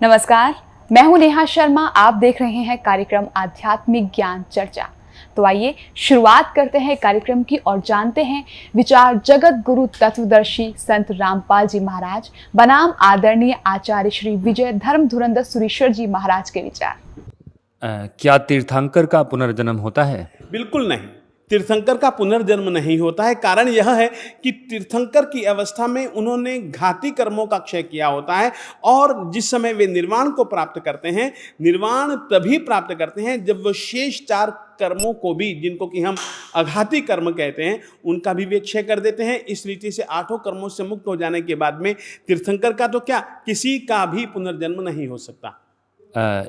नमस्कार, मैं हूं नेहा शर्मा। आप देख रहे हैं कार्यक्रम आध्यात्मिक ज्ञान चर्चा। तो आइए शुरुआत करते हैं कार्यक्रम की और जानते हैं विचार जगत गुरु तत्वदर्शी संत रामपाल जी महाराज बनाम आदरणीय आचार्य श्री विजय धर्म धुरंधर सुरीश्वर जी महाराज के विचार। क्या तीर्थंकर का पुनर्जन्म होता है? बिल्कुल नहीं, तीर्थंकर का पुनर्जन्म नहीं होता है। कारण यह है कि तीर्थंकर की अवस्था में उन्होंने घाती कर्मों का क्षय किया होता है और जिस समय वे निर्वाण को प्राप्त करते हैं, निर्वाण तभी प्राप्त करते हैं जब वो शेष 4 कर्मों को भी, जिनको कि हम अघाती कर्म कहते हैं, उनका भी वे क्षय कर देते हैं। इस रीति से 8 कर्मों से मुक्त हो जाने के बाद में तीर्थंकर का तो क्या, किसी का भी पुनर्जन्म नहीं हो सकता।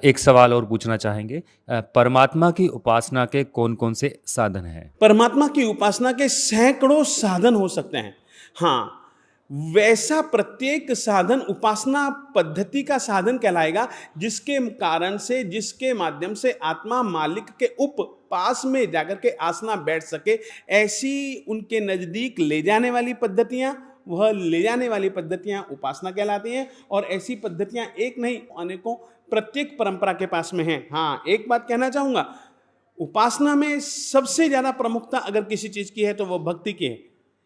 एक सवाल और पूछना चाहेंगे, परमात्मा की उपासना के कौन कौन से साधन हैं? परमात्मा की उपासना के सैकड़ों साधन हो सकते हैं। हाँ, वैसा प्रत्येक साधन उपासना पद्धति का साधन कहलाएगा जिसके कारण से, जिसके माध्यम से आत्मा मालिक के पास में जाकर के आसना बैठ सके। ऐसी उनके नजदीक ले जाने वाली पद्धतियां, वह ले जाने वाली पद्धतियां उपासना कहलाती हैं। और ऐसी पद्धतियां एक नहीं, अनेकों, प्रत्येक परंपरा के पास में है। हाँ, एक बात कहना चाहूंगा, उपासना में सबसे ज्यादा प्रमुखता अगर किसी चीज की है तो वह भक्ति की है,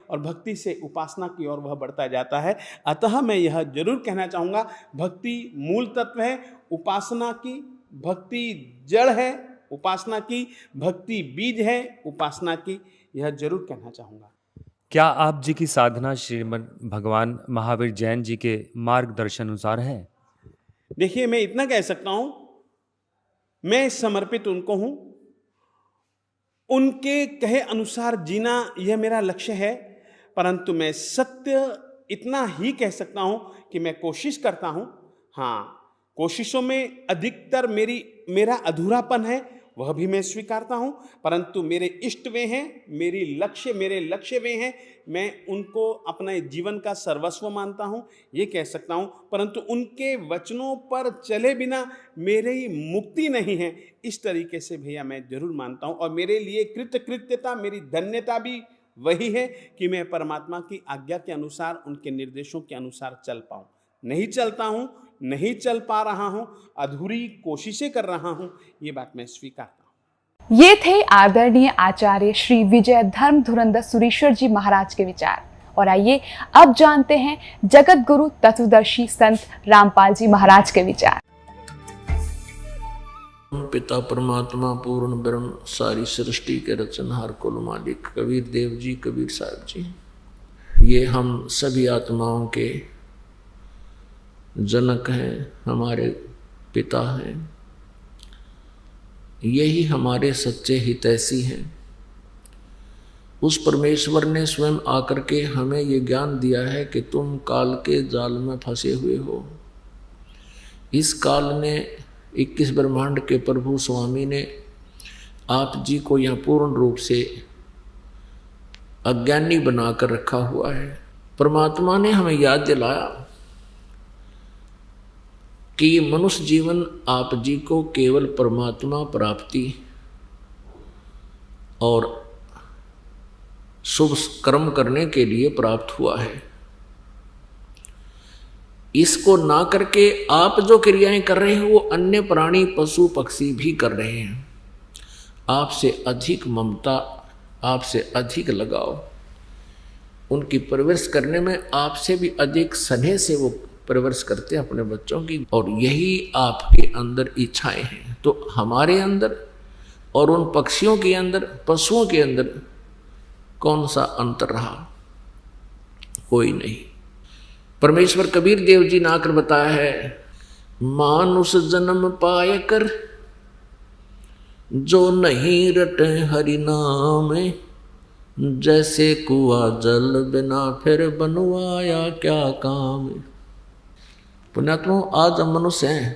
और भक्ति से उपासना की ओर वह बढ़ता जाता है। अतः मैं यह जरूर कहना चाहूंगा, भक्ति मूल तत्व है, उपासना की भक्ति जड़ है, उपासना की भक्ति बीज है, उपासना की, यह जरूर कहना चाहूंगा। क्या आप जी की साधना श्रीमद् भगवान महावीर जैन जी के मार्गदर्शन अनुसार है? देखिए, मैं इतना कह सकता हूं, मैं समर्पित उनको हूं, उनके कहे अनुसार जीना यह मेरा लक्ष्य है। परंतु मैं सत्य इतना ही कह सकता हूं कि मैं कोशिश करता हूं। हाँ, कोशिशों में अधिकतर मेरा अधूरापन है, वह भी मैं स्वीकारता हूं। परंतु मेरे इष्ट वे हैं, मेरे लक्ष्य वे हैं, मैं उनको अपने जीवन का सर्वस्व मानता हूं, ये कह सकता हूं। परंतु उनके वचनों पर चले बिना मेरी मुक्ति नहीं है, इस तरीके से भैया मैं जरूर मानता हूं। और मेरे लिए कृतकृत्यता, मेरी धन्यता भी वही है कि मैं परमात्मा की आज्ञा के अनुसार, उनके निर्देशों के अनुसार चल पाऊं। नहीं चलता हूं, नहीं चल पा रहा हूं, अधूरी कोशिशें कर रहा हूं, ये बात मैं स्वीकारता हूं। ये थे आदरणीय आचार्य श्री विजय धर्म धुरंधर सुरीश्वर जी महाराज के विचार। और आइए अब जानते हैं जगत गुरु तत्वदर्शी संत रामपाल जी महाराज के विचार। पिता परमात्मा पूर्ण ब्रह्म, सारी सृष्टि के रचनहार कुल मालिक कबीर देव जी, कबीर साहब जी, ये हम सभी आत्माओं के जनक हैं, हमारे पिता हैं, यही हमारे सच्चे हितैषी हैं। उस परमेश्वर ने स्वयं आकर के हमें ये ज्ञान दिया है कि तुम काल के जाल में फंसे हुए हो। इस काल ने 21 ब्रह्मांड के प्रभु स्वामी ने आप जी को यह पूर्ण रूप से अज्ञानी बनाकर रखा हुआ है। परमात्मा ने हमें याद दिलाया कि ये मनुष्य जीवन आप जी को केवल परमात्मा प्राप्ति और शुभ कर्म करने के लिए प्राप्त हुआ है। इसको ना करके आप जो क्रियाएं कर रहे हैं वो अन्य प्राणी, पशु, पक्षी भी कर रहे हैं। आपसे अधिक ममता, आपसे अधिक लगाव, उनकी परवरिश करने में आपसे भी अधिक स्नेह से वो परवरिश करते हैं अपने बच्चों की। और यही आपके अंदर इच्छाएं हैं। तो हमारे अंदर और उन पक्षियों के अंदर, पशुओं के अंदर कौन सा अंतर रहा? कोई नहीं। परमेश्वर कबीर देव जी ने आकर बताया है, मानुष जन्म पाए कर जो नहीं रटे हरि नाम, जैसे कुआ जल बिना फिर बनवाया क्या काम। पुण्यात्मा, आज हम मनुष्य हैं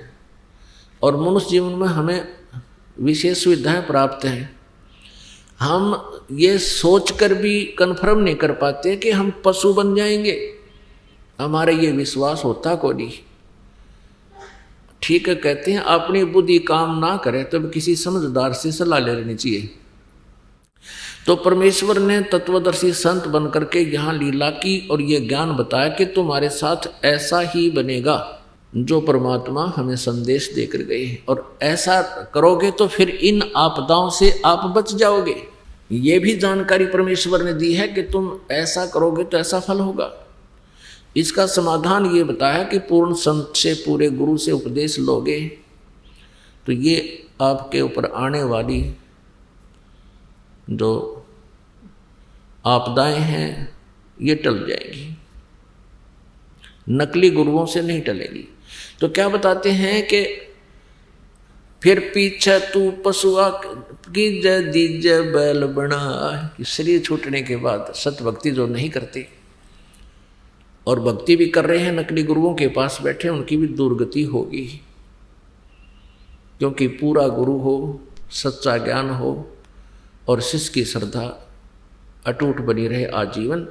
और मनुष्य जीवन में हमें विशेष सुविधाएं प्राप्त हैं। हम ये सोचकर भी कन्फर्म नहीं कर पाते कि हम पशु बन जाएंगे। हमारे ये विश्वास होता को नहीं। ठीक है, कहते हैं अपनी बुद्धि काम ना करे तो किसी समझदार से सलाह ले लेनी चाहिए। तो परमेश्वर ने तत्वदर्शी संत बन करके यहाँ लीला की और ये ज्ञान बताया कि तुम्हारे साथ ऐसा ही बनेगा। जो परमात्मा हमें संदेश देकर गए। और ऐसा करोगे तो फिर इन आपदाओं से आप बच जाओगे। ये भी जानकारी परमेश्वर ने दी है कि तुम ऐसा करोगे तो ऐसा फल होगा। इसका समाधान ये बताया कि पूर्ण संत से, पूरे गुरु से उपदेश लोगे तो ये आपके ऊपर आने वाली जो आपदाएं हैं ये टल जाएगी, नकली गुरुओं से नहीं टलेगी। तो क्या बताते हैं कि फिर पीछे तू पशुआ की जय दीजय बैल बना। शरीर छूटने के बाद सत भक्ति जो नहीं करते और भक्ति भी कर रहे हैं नकली गुरुओं के पास बैठे, उनकी भी दुर्गति होगी। क्योंकि पूरा गुरु हो, सच्चा ज्ञान हो और शिष्य की श्रद्धा अटूट बनी रहे आजीवन,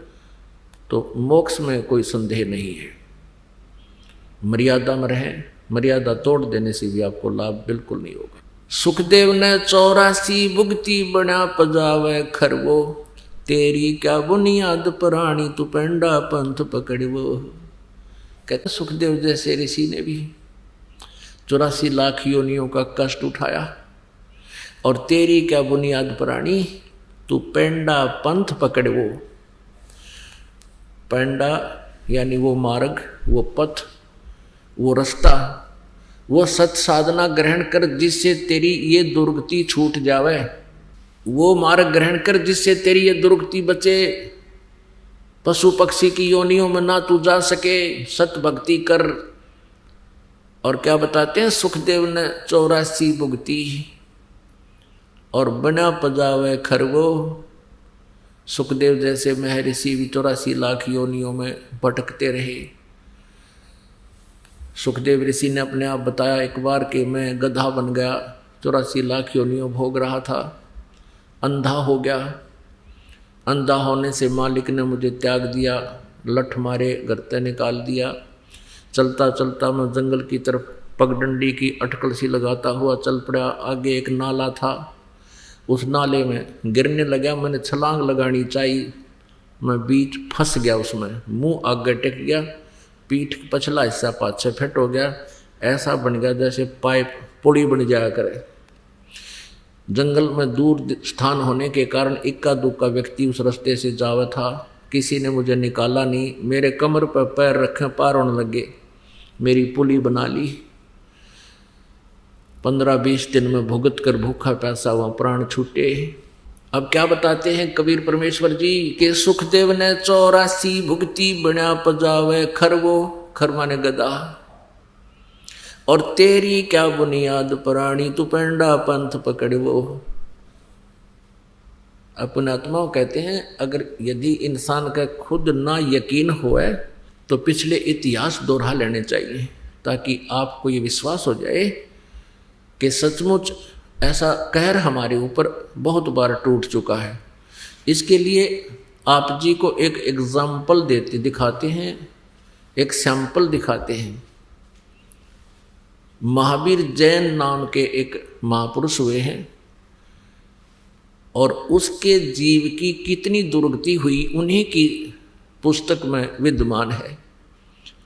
तो मोक्ष में कोई संदेह नहीं है। मर्यादा में रहें, मर्यादा तोड़ देने से भी आपको लाभ बिल्कुल नहीं होगा। सुखदेव ने 84 भुगती बना पजावे खरवो, तेरी क्या बुनियाद प्राणी तू पेंडा पंथ पकड़वो। कहते सुखदेव जैसे ऋषि ने भी 84 लाख योनियों का कष्ट उठाया, और तेरी क्या बुनियाद प्राणी तू पेंडा पंथ पकड़वो। पेंडा यानी वो मार्ग, वो पथ, वो रास्ता, वो सत साधना ग्रहण कर जिससे तेरी ये दुर्गति छूट जावे। वो मार्ग ग्रहण कर जिससे तेरी ये दुर्गति बचे, पशु पक्षी की योनियों में ना तू जा सके। सत भक्ति कर। और क्या बताते हैं, सुखदेव ने 84 भुगती और बना पजावे खरवो। सुखदेव जैसे महर्षि भी 84 लाख योनियों में भटकते रहे। सुखदेव ऋषि ने अपने आप बताया एक बार कि मैं गधा बन गया, 84 लाख योनियों भोग रहा था, अंधा हो गया। अंधा होने से मालिक ने मुझे त्याग दिया, लठ मारे, गर्ते निकाल दिया। चलता चलता मैं जंगल की तरफ पगडंडी की अटकल सी लगाता हुआ चल पड़ा। आगे एक नाला था, उस नाले में गिरने लगा। मैंने छलांग लगानी चाहिए, मैं बीच फंस गया उसमें, मुंह आगे टेक गया, पीठ पछला हिस्सा पाछे फिट हो गया। ऐसा बन गया जैसे पाइप पुड़ी बन जाया करे। जंगल में दूर स्थान होने के कारण इक्का दुक्का व्यक्ति उस रास्ते से जावा था। किसी ने मुझे निकाला नहीं, मेरे कमर पर पैर रखे, पार होने लगे, मेरी पुली बना ली। 15-20 दिन में भुगत कर भूखा प्यासा वहाँ प्राण छूटे। अब क्या बताते हैं कबीर परमेश्वर जी के सुखदेव ने 84 भुगती बना पजावे खरवो, खरवा ने गदा, और तेरी क्या बुनियाद प्राणी तू पेंडा पंथ पकड़वो। अपने आत्माओं कहते हैं अगर यदि इंसान का खुद ना यकीन होए तो पिछले इतिहास दोहरा लेने चाहिए, ताकि आपको ये विश्वास हो जाए कि सचमुच ऐसा कहर हमारे ऊपर बहुत बार टूट चुका है। इसके लिए आप जी को एक एग्जाम्पल दिखाते हैं, एक सैंपल दिखाते हैं। महावीर जैन नाम के एक महापुरुष हुए हैं, और उसके जीव की कितनी दुर्गति हुई उन्हीं की पुस्तक में विद्यमान है,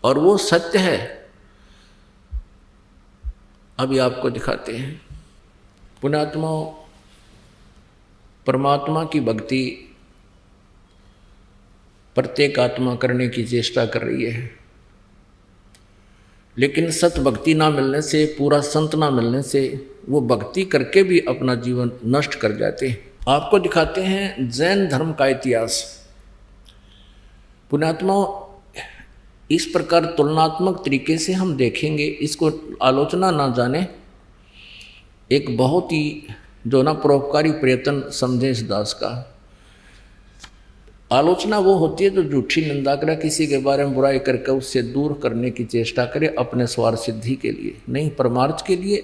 और वो सत्य है। अभी आपको दिखाते हैं। पुण्यात्माओं, परमात्मा की भक्ति प्रत्येक आत्मा करने की चेष्टा कर रही है, लेकिन सत भक्ति ना मिलने से, पूरा संत ना मिलने से वो भक्ति करके भी अपना जीवन नष्ट कर जाते हैं। आपको दिखाते हैं जैन धर्म का इतिहास। पुण्यात्माओं, इस प्रकार तुलनात्मक तरीके से हम देखेंगे, इसको आलोचना ना जाने, एक बहुत ही जो ना परोपकारी प्रयत्न समझे इस दास का। आलोचना वो होती है जो झूठी निंदा करे, किसी के बारे में बुराई करके उससे दूर करने की चेष्टा करे अपने स्वार्थ सिद्धि के लिए, नहीं परमार्थ के लिए।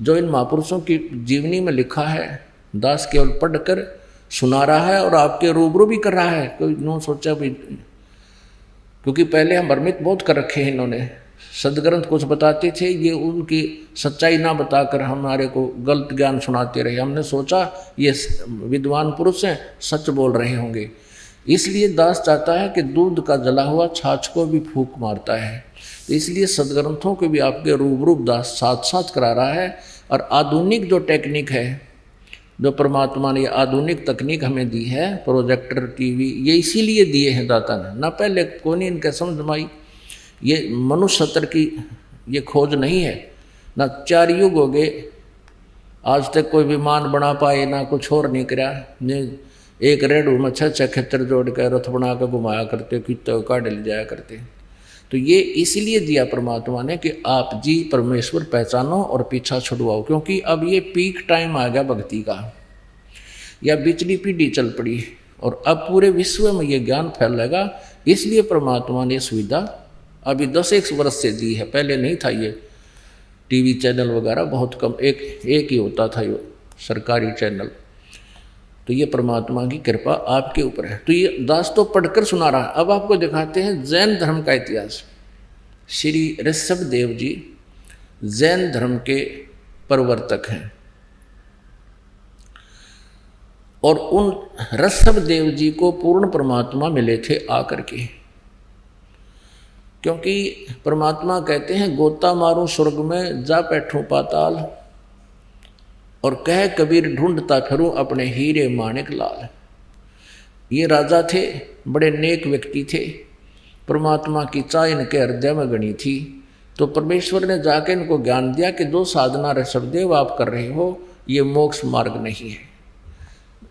जो इन महापुरुषों की जीवनी में लिखा है, दास केवल पढ़कर सुना रहा है और आपके रूबरू भी कर रहा है। कोई नो सोचा भी, क्योंकि पहले हम भ्रमित बहुत कर रखे हैं इन्होंने। सदग्रंथ कुछ बताते थे, ये उनकी सच्चाई ना बताकर हमारे को गलत ज्ञान सुनाते रहे। हमने सोचा ये विद्वान पुरुष हैं, सच बोल रहे होंगे। इसलिए दास चाहता है कि दूध का जला हुआ छाछ को भी फूंक मारता है। तो इसलिए सदग्रंथों के भी आपके रूबरू दास साथ साथ करा रहा है। और आधुनिक जो टेक्निक है, जो परमात्मा ने आधुनिक तकनीक हमें दी है, प्रोजेक्टर, टीवी, ये इसीलिए दिए हैं दाता ने, ना पहले कौन इनके समझ में आई। ये मनुष्य सत्र की ये खोज नहीं है, ना 4 युग हो गए आज तक कोई विमान बना पाए, ना कुछ और नहीं करा। एक रेडू में 6 खेतर जोड़ कर रथ बना कर घुमाया करते, कितने काढ़ ले जाया करते। तो ये इसीलिए दिया परमात्मा ने कि आप जी परमेश्वर पहचानो और पीछा छुड़वाओ, क्योंकि अब ये पीक टाइम आ गया भक्ति का, या बिचली पीढ़ी चल पड़ी और अब पूरे विश्व में ये ज्ञान फैलेगा। इसलिए परमात्मा ने सुविधा अभी 10-1 वर्ष से दी है, पहले नहीं था ये टीवी चैनल वगैरह, बहुत कम, एक ही होता था ये सरकारी चैनल। तो ये परमात्मा की कृपा आपके ऊपर है। तो ये दास तो पढ़कर सुना रहा है। अब आपको दिखाते हैं जैन धर्म का इतिहास। श्री ऋषभ देव जी जैन धर्म के प्रवर्तक हैं और उन ऋषभ देव जी को पूर्ण परमात्मा मिले थे आकर के, क्योंकि परमात्मा कहते हैं गोता मारूं स्वर्ग में जा बैठूं पाताल, और कह कबीर ढूंढता फिरूं अपने हीरे माणिक लाल। ये राजा थे, बड़े नेक व्यक्ति थे, परमात्मा की चाह इनके हृदय में गणी थी। तो परमेश्वर ने जाके इनको ज्ञान दिया कि जो साधना ऋषभदेव आप कर रहे हो ये मोक्ष मार्ग नहीं है।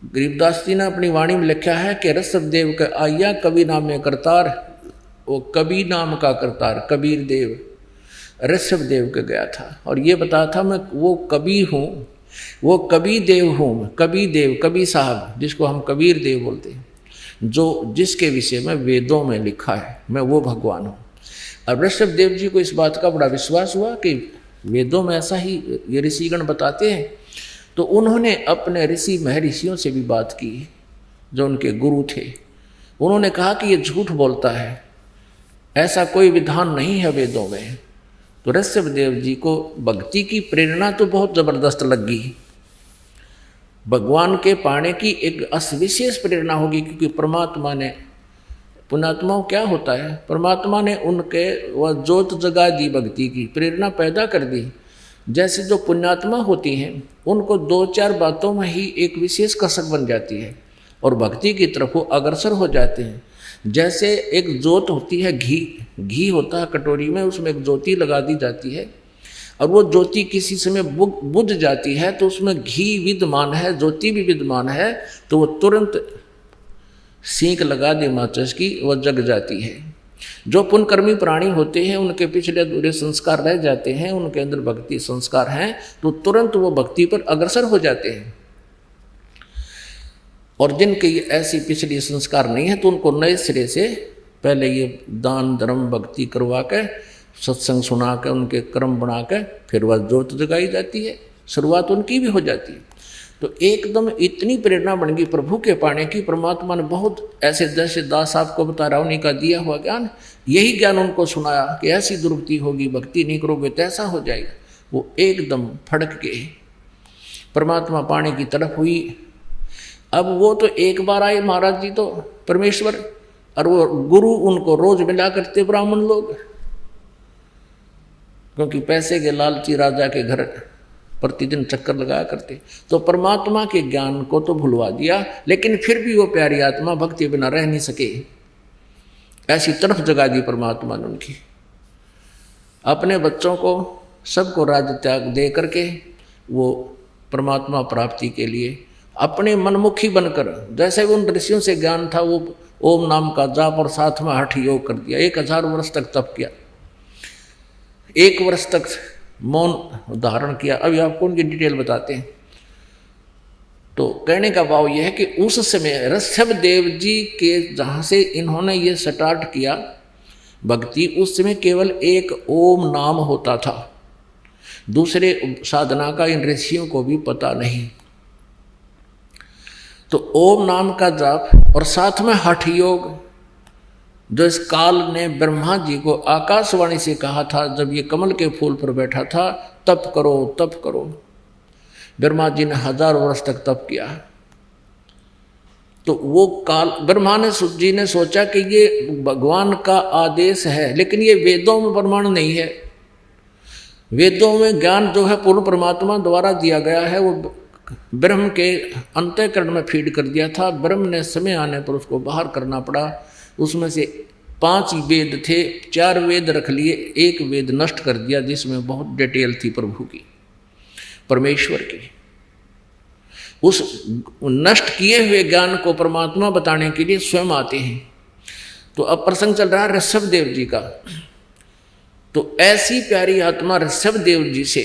गरीबदास जी ने अपनी वाणी में लिखा है कि ऋषभदेव का आया कवि नाम में करतार, वो कवि नाम का करतार कबीर देव ऋषभदेव के गया था और ये बताया था मैं वो कवि हूँ, वो कबी देव हूँ, कबी देव, कबी साहब, जिसको हम कबीर देव बोलते हैं, जो जिसके विषय में वेदों में लिखा है मैं वो भगवान हूँ। अब ऋषभ देव जी को इस बात का बड़ा विश्वास हुआ कि वेदों में ऐसा ही ये ऋषिगण बताते हैं। तो उन्होंने अपने ऋषि महर्षियों से भी बात की जो उनके गुरु थे। उन्होंने कहा कि ये झूठ बोलता है, ऐसा कोई विधान नहीं है वेदों में। तो ऋषभ देव जी को भक्ति की प्रेरणा तो बहुत जबरदस्त लगी, भगवान के पाने की एक विशेष प्रेरणा होगी, क्योंकि परमात्मा ने, पुण्यात्माओं क्या होता है, परमात्मा ने उनके वह जोत जगा दी, भक्ति की प्रेरणा पैदा कर दी। जैसे जो पुण्यात्मा होती हैं उनको 2-4 बातों में ही एक विशेष कसक बन जाती है और भक्ति की तरफ वो अग्रसर हो जाते हैं। जैसे एक जोत होती है, घी होता है कटोरी में, उसमें एक ज्योति लगा दी जाती है और वो ज्योति किसी समय बुझ जाती है तो उसमें घी विद्यमान है, ज्योति भी विद्यमान है, तो वो तुरंत सींक लगा दे माचिस की, वह जग जाती है। जो पुण्यकर्मी प्राणी होते हैं उनके पिछले अधूरे संस्कार रह जाते हैं, उनके अंदर भक्ति संस्कार हैं तो तुरंत वो भक्ति पर अग्रसर हो जाते हैं। और जिनके ये ऐसी पिछली संस्कार नहीं है तो उनको नए सिरे से पहले ये दान धर्म भक्ति करवा के सत्संग सुना के उनके कर्म बना के फिर वह जोत जगाई जाती है, शुरुआत उनकी भी हो जाती है। तो एकदम इतनी प्रेरणा बन गई प्रभु के पाने की। परमात्मा ने बहुत ऐसे जैसे दास साहब को बता रहा उन्हीं का दिया हुआ ज्ञान, यही ज्ञान उनको सुनाया कि ऐसी दुर्गति होगी, भक्ति नहीं करोगे तो ऐसा हो जाएगा। वो एकदम फड़क के परमात्मा पाने की तरफ हुई। अब वो तो एक बार आए महाराज जी तो परमेश्वर, और वो गुरु उनको रोज मिला करते ब्राह्मण लोग, क्योंकि पैसे के लालची राजा के घर प्रतिदिन चक्कर लगाया करते। तो परमात्मा के ज्ञान को तो भुलवा दिया, लेकिन फिर भी वो प्यारी आत्मा भक्ति बिना रह नहीं सके, ऐसी तरफ जगा दी परमात्मा ने उनकी। अपने बच्चों को सबको राज्य त्याग दे करके वो परमात्मा प्राप्ति के लिए अपने मनमुखी बनकर, जैसे उन ऋषियों से ज्ञान था, वो ओम नाम का जाप और साथ में हठ योग कर दिया। 1000 वर्ष तक तप किया, 1 वर्ष तक मौन धारण किया। अभी आपको उनकी डिटेल बताते हैं। तो कहने का भाव यह है कि उस समय ऋषभ देव जी के जहाँ से इन्होंने ये स्टार्ट किया भक्ति, उस समय केवल एक ओम नाम होता था, दूसरे साधना का इन ऋषियों को भी पता नहीं। तो ओम नाम का जाप और साथ में हठ योग, जो इस काल ने ब्रह्मा जी को आकाशवाणी से कहा था जब ये कमल के फूल पर बैठा था, तप करो तप करो। ब्रह्मा जी ने 1000 वर्ष तक तप किया। तो वो काल ब्रह्मा ने जी ने सोचा कि ये भगवान का आदेश है, लेकिन ये वेदों में प्रमाण नहीं है। वेदों में ज्ञान जो है पूर्ण परमात्मा द्वारा दिया गया है, वो ब्रह्म के अंतःकरण में फीड कर दिया था। ब्रह्म ने समय आने पर उसको बाहर करना पड़ा। उसमें से 5 वेद थे, 4 वेद रख लिए, 1 वेद नष्ट कर दिया जिसमें बहुत डिटेल थी प्रभु की, परमेश्वर की। उस नष्ट किए हुए ज्ञान को परमात्मा बताने के लिए स्वयं आते हैं। तो अब प्रसंग चल रहा है ऋषभ देव जी का। तो ऐसी प्यारी आत्मा ऋषभ देव जी से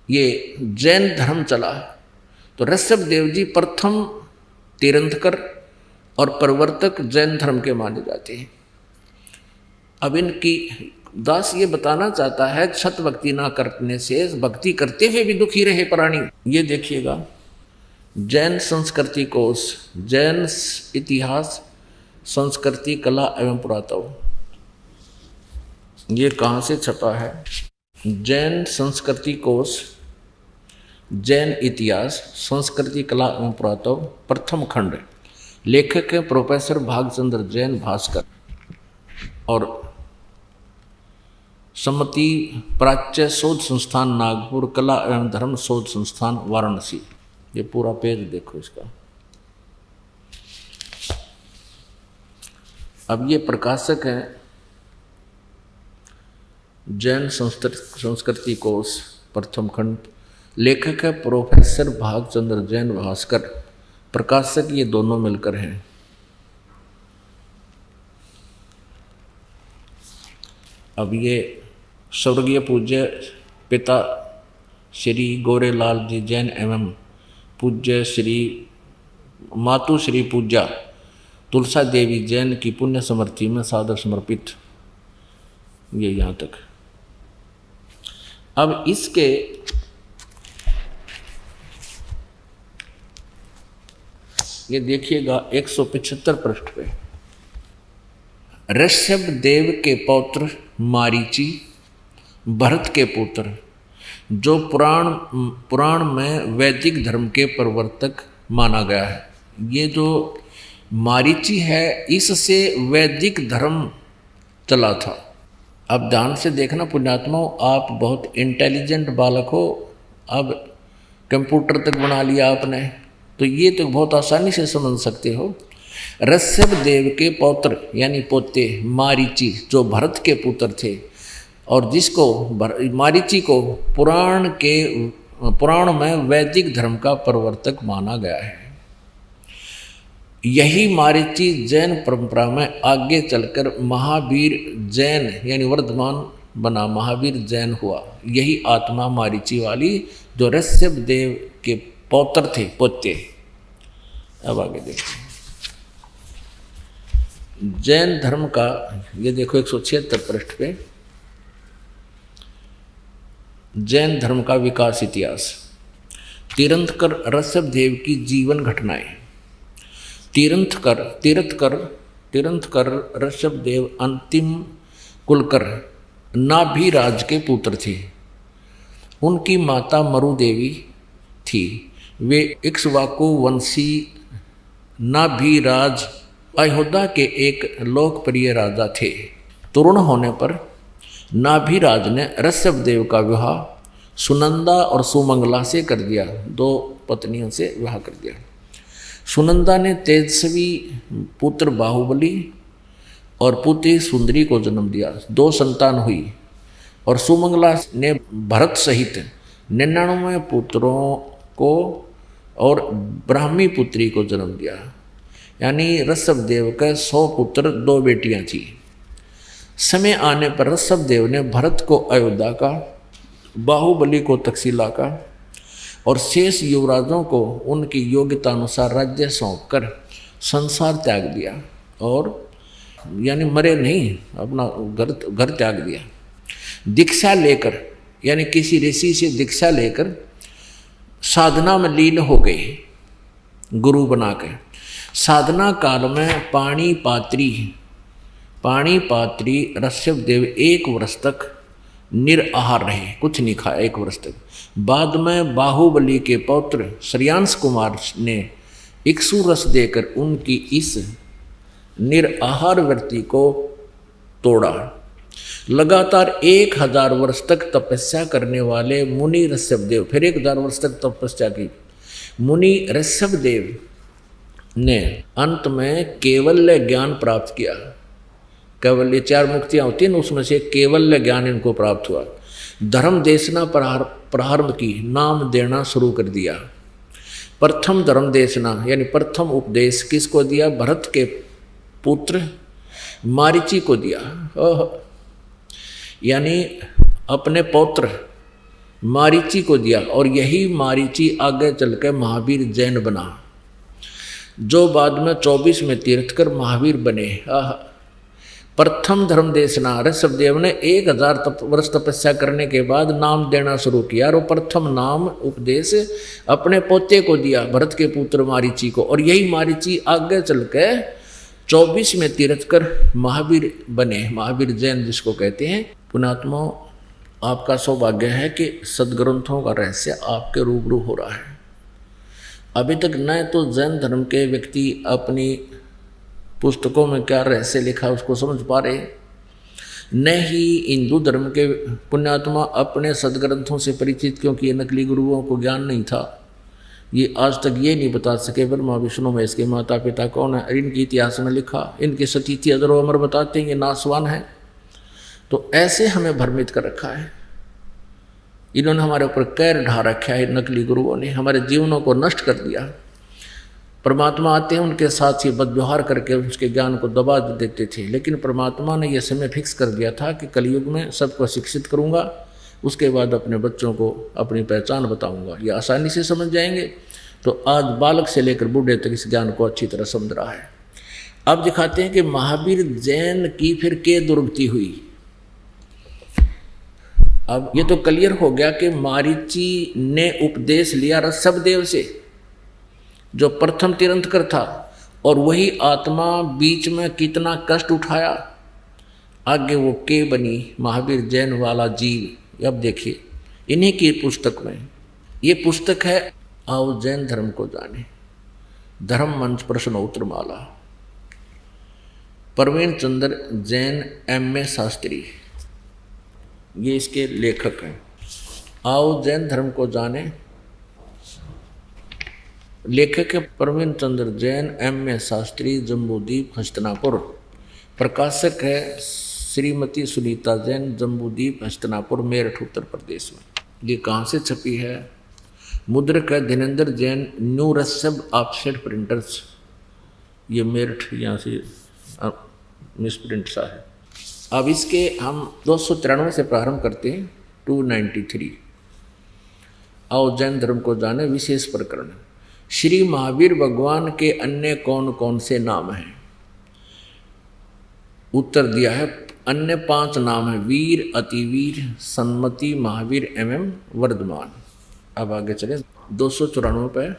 ये जैन धर्म चला। तो ऋषभ देव जी प्रथम तीर्थंकर और प्रवर्तक जैन धर्म के माने जाते हैं। अब इनकी दास ये बताना चाहता है, छत भक्ति ना करने से भक्ति करते हुए भी दुखी रहे प्राणी। ये देखिएगा, जैन संस्कृति कोश, जैन इतिहास, संस्कृति, कला एवं पुरातत्व, ये कहाँ से छपा है? जैन संस्कृति कोश, जैन इतिहास, संस्कृति, कला एवं पुरातत्व, प्रथम खंड। लेखक है प्रोफेसर भागचंद्र जैन, भास्कर। और सम्मति प्राच्य शोध संस्थान नागपुर, कला एवं धर्म शोध संस्थान वाराणसी। ये पूरा पेज देखो इसका। अब ये प्रकाशक है जैन संस्कृति कोश, प्रथम खंड। लेखक है प्रोफेसर भागचंद्र जैन, भास्कर। प्रकाशक ये दोनों मिलकर हैं। अब ये स्वर्गीय पूज्य पिता श्री गोरेलाल जी जैन एवं पूज्य श्री मातु श्री पूज्या तुलसा देवी जैन की पुण्य समृद्धि में सादर समर्पित। ये यहाँ तक। अब इसके ये देखिएगा 175 पृष्ठ पे, ऋषभ देव के पौत्र मारीची, भरत के पुत्र, जो पुराण में वैदिक धर्म के प्रवर्तक माना गया है। ये जो मारीची है, इससे वैदिक धर्म चला था। अब ध्यान से देखना पुण्यात्माओं, आप बहुत इंटेलिजेंट बालक हो, अब कंप्यूटर तक बना लिया आपने, तो ये तो बहुत आसानी से समझ सकते हो। ऋषभ देव के पौत्र यानी पोते मारीची, जो भरत के पुत्र थे, और जिसको मारीची को पुराण में वैदिक धर्म का प्रवर्तक माना गया है। यही मारीची जैन परंपरा में आगे चलकर महावीर जैन यानी वर्धमान बना, महावीर जैन हुआ। यही आत्मा मारीची वाली जो ऋषभ देव के पौत्र थे, पोते। अब आगे देखते हैं जैन धर्म का। ये देखो 176 पृष्ठ पे, जैन धर्म का विकास इतिहास। तीर्थंकर ऋषभ देव की जीवन घटनाएं। तीर्थंकर ऋषभ देव अंतिम कुलकर नाभिराज के पुत्र थे। उनकी माता मरु देवी थी। वे इक्ष्वाकु वंशी नाभिराज अयोध्या के एक लोकप्रिय राजा थे। तरुण होने पर नाभिराज ने ऋषभ देव का विवाह सुनंदा और सुमंगला से कर दिया। 2 पत्नियों से विवाह कर दिया। सुनंदा ने तेजस्वी पुत्र बाहुबली और पुत्री सुंदरी को जन्म दिया। 2 संतान हुई। और सुमंगला ने भरत सहित 99 पुत्रों को और ब्राह्मी पुत्री को जन्म दिया। यानी ऋषभ देव के 100 पुत्र, 2 बेटियां थी। समय आने पर ऋषभ देव ने भरत को अयोध्या का, बाहुबली को तक्षशिला का और शेष युवराजों को उनकी योग्यता अनुसार राज्य सौंपकर संसार त्याग दिया। और यानी मरे नहीं, अपना घर त्याग दिया। दीक्षा लेकर यानी किसी ऋषि से दीक्षा लेकर साधना में लीन हो गए, गुरु बना के। साधना काल में पाणी पात्री ऋषभ देव 1 वर्ष तक निराहार रहे, कुछ नहीं खाया 1 वर्ष तक। बाद में बाहुबली के पौत्र श्रेयांश कुमार ने इक्षु रस देकर उनकी इस निराहार वृत्ति को तोड़ा। लगातार 1000 वर्ष तक तपस्या करने वाले मुनि ऋषभदेव, फिर 1000 वर्ष तक तपस्या की मुनि ऋषभदेव ने अंत में केवल्य ज्ञान प्राप्त किया। केवल्य 4 मुक्तियां होती हैं, उसमें से केवल्य ज्ञान इनको प्राप्त हुआ। धर्म देशना प्रारंभ की, नाम देना शुरू कर दिया। प्रथम धर्म देशना यानी प्रथम उपदेश किसको दिया? भरत के पुत्र मारीची को दिया। यानी अपने पौत्र मारीची को दिया, और यही मारीची आगे चलकर महावीर जैन बना, जो बाद में 24 में तीर्थकर महावीर बने। प्रथम धर्म देशना, ऋषभदेव ने 1000 वर्ष तपस्या करने के बाद नाम देना शुरू किया, और प्रथम नाम उपदेश अपने पोते को दिया, भरत के पुत्र मारीची को, और यही मारीची आगे चलकर 24 में तीर्थकर महावीर बने, महावीर जैन जिसको कहते हैं। पुण्यात्मा, आपका सौभाग्य है कि सदग्रंथों का रहस्य आपके रूबरू हो रहा है। अभी तक न तो जैन धर्म के व्यक्ति अपनी पुस्तकों में क्या रहस्य लिखा उसको समझ पा रहे, न ही हिंदू धर्म के पुण्यात्मा अपने सदग्रंथों से परिचित, क्योंकि ये नकली गुरुओं को ज्ञान नहीं था। ये आज तक ये नहीं बता सके ब्रह्मा विष्णु महेश के माता पिता कौन है। इनकी इतिहास में लिखा, इनके सतीथि अजरो अमर बताते हैं, ये नासवान है। तो ऐसे हमें भ्रमित कर रखा है, इन्होंने हमारे ऊपर कैर ढा रखा है। नकली गुरुओं ने हमारे जीवनों को नष्ट कर दिया। परमात्मा आते हैं, उनके साथ ही बदव्यवहार करके उसके ज्ञान को दबा देते थे, लेकिन परमात्मा ने यह समय फिक्स कर दिया था कि कलयुग में सबको शिक्षित करूंगा, उसके बाद अपने बच्चों को अपनी पहचान बताऊंगा, ये आसानी से समझ जाएंगे। तो आज बालक से लेकर बूढ़े तक इस ज्ञान को अच्छी तरह समझ रहा है। अब दिखाते हैं कि महावीर जैन की फिर के दुर्गति हुई। अब ये तो क्लियर हो गया कि मारीची ने उपदेश लिया ऋषभदेव से, जो प्रथम तीर्थंकर था, और वही आत्मा बीच में कितना कष्ट उठाया। आगे वो के बनी महावीर जैन वाला जीव। अब देखिए इन्हीं की पुस्तक में, ये पुस्तक है आओ जैन धर्म को जाने, धर्म मंच प्रश्नोत्तर माला, प्रवीण चंद्र जैन M.A. शास्त्री, ये इसके लेखक हैं। आओ जैन धर्म को जाने, लेखक है प्रवीण चंद्र जैन M.A. शास्त्री, जम्बूद्वीप हस्तिनापुर। प्रकाशक है श्रीमती सुनीता जैन, जम्बूद्वीप हस्तिनापुर, मेरठ उत्तर प्रदेश में। ये कहाँ से छपी है? मुद्रक है Dhirendra Jain, new Rishabh offset printers, ये मेरठ, यहाँ से मिसप्रिंट सा है। अब इसके हम 293 से प्रारंभ करते हैं, 293। आओ जैन धर्म को जाने, विशेष प्रकरण। श्री महावीर भगवान के अन्य कौन कौन से नाम हैं? उत्तर दिया है, अन्य 5 नाम है, वीर, अतिवीर, सन्मति, महावीर एवं वर्धमान। अब आगे चले 294 पे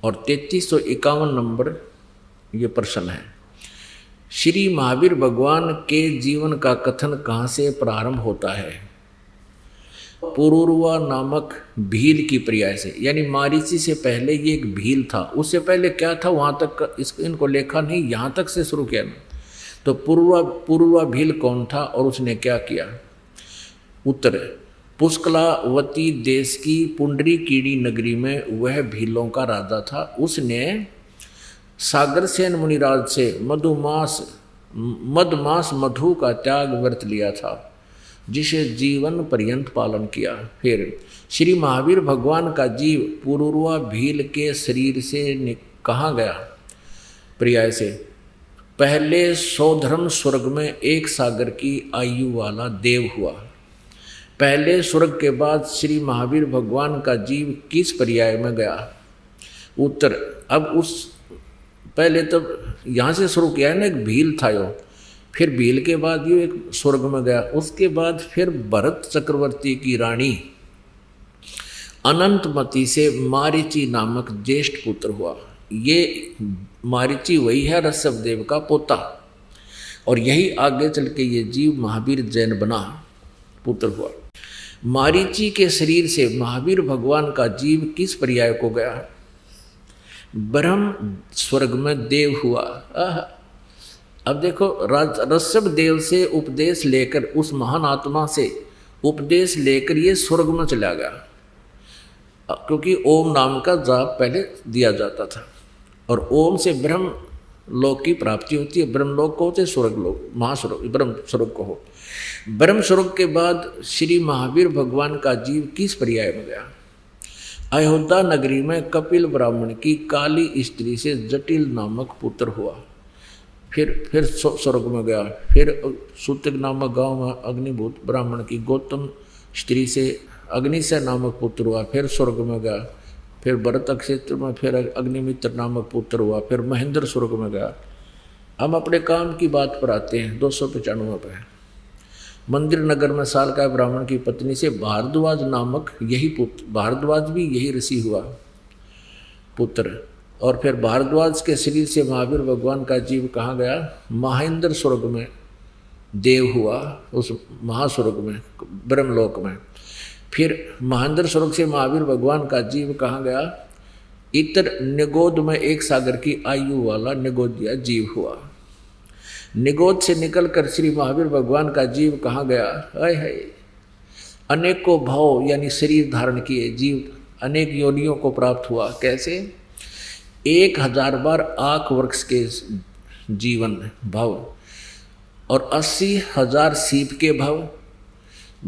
और 3351 नंबर ये प्रश्न है। श्री महावीर भगवान के जीवन का कथन कहाँ से प्रारंभ होता है? पुरुरवा नामक भील की पर्याय से, यानी मारीची से पहले ये एक भील था। उससे पहले क्या था वहाँ तक इनको लेखा नहीं, यहाँ तक से शुरू किया। तो पुरुरवा भील कौन था और उसने क्या किया? उत्तर, पुष्कलावती देश की पुंडरीकीड़ी नगरी में वह भीलों का राजा था। उसने सागरसेन मुनिराज से मधमास मधु का त्याग व्रत लिया था, जिसे जीवन पर्यंत पालन किया। फिर श्री महावीर भगवान का जीव पुरुरवा भील के शरीर से कहाँ गया? पर्याय से, पहले सौधर्म स्वर्ग में एक सागर की आयु वाला देव हुआ। पहले स्वर्ग के बाद श्री महावीर भगवान का जीव किस पर्याय में गया? उत्तर, अब उस पहले तो यहाँ से शुरू किया है ना, एक भील था यो, फिर भील के बाद यो एक स्वर्ग में गया। उसके बाद फिर भरत चक्रवर्ती की रानी अनंतमती से मारीची नामक ज्येष्ठ पुत्र हुआ। ये मारीची वही है ऋषभदेव का पोता, और यही आगे चल के ये जीव महावीर जैन बना, पुत्र हुआ। मारीची के शरीर से महावीर भगवान का जीव किस पर्याय को गया? ब्रह्म स्वर्ग में देव हुआ। अब देखो, ऋषभ देव से उपदेश लेकर, उस महान आत्मा से उपदेश लेकर ये स्वर्ग में चला गया, क्योंकि ओम नाम का जाप पहले दिया जाता था। और ओम से ब्रह्म लोक की प्राप्ति होती है। ब्रह्म लोक को होते स्वर्ग लोक, महास्वर्ग, ब्रह्म स्वर्ग को हो। ब्रह्म स्वर्ग के बाद श्री महावीर भगवान का जीव किस पर्याय में गया? अयोध्या नगरी में कपिल ब्राह्मण की काली स्त्री से जटिल नामक पुत्र हुआ। फिर स्वर्ग में गया। फिर सूतक नामक गांव में अग्निभूत ब्राह्मण की गौतम स्त्री से अग्निशय नामक पुत्र हुआ। फिर स्वर्ग में गया। फिर भरत क्षेत्र में फिर अग्निमित्र नामक पुत्र हुआ। फिर महेंद्र स्वर्ग में गया। हम अपने काम की बात पर आते हैं। 295 पे मंदिर नगर में साल का ब्राह्मण की पत्नी से भारद्वाज नामक यही पुत्र, भारद्वाज भी यही ऋषि हुआ पुत्र। और फिर भारद्वाज के शरीर से महावीर भगवान का जीव कहाँ गया? महेंद्र स्वर्ग में देव हुआ, उस महास्वर्ग में, ब्रह्मलोक में। फिर महेंद्र स्वर्ग से महावीर भगवान का जीव कहाँ गया? इतर निगोद में एक सागर की आयु वाला निगोदिया जीव हुआ। निगोद से निकलकर श्री महावीर भगवान का जीव कहाँ गया? है अनेकों भाव यानी शरीर धारण किए जीव अनेक योनियों को प्राप्त हुआ। कैसे? 1000 बार आँख वृक्ष के जीवन भाव, और 80,000 सीप के भाव,